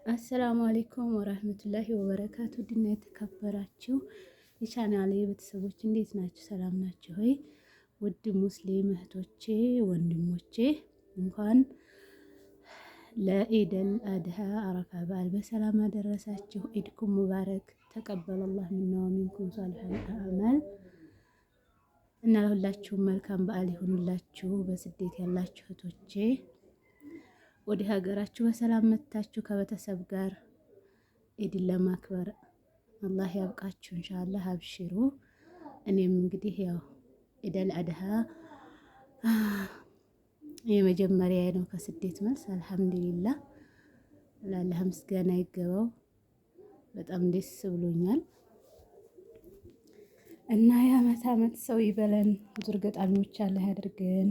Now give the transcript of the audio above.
አሰላሙ አሌይኩም ወራህመቱላሂ ወበረካቱ። ድና የተከበራችሁ የቻናሌ ቤተሰቦች እንዴት ናችሁ? ሰላም ናችሁ ሆይ? ውድ ሙስሊም እህቶቼ ወንድሞቼ እንኳን ለኢደል አድሃ አረፋ በዓል በሰላም አደረሳችሁ። ኢድኩም ሙባረክ ተቀበለላህ ሚና ወሚንኩም ሷሊሐል አዕማል እና ለሁላችሁም መልካም በዓል ይሁንላችሁ። በስደት ያላችሁ እህቶቼ ወደ ሀገራችሁ በሰላም መጥታችሁ ከቤተሰብ ጋር ኢድን ለማክበር አላህ ያብቃችሁ ኢንሻአላህ። አብሽሩ። እኔም እንግዲህ ያው ኢደል አድሃ የመጀመሪያ ነው ከስደት መልስ። አልሐምዱሊላህ ለአላህ ምስጋና ይገባው። በጣም ደስ ብሎኛል እና የዓመት ዓመት ሰው ይበለን። ዙር ገጣሚዎች አላህ ያድርገን።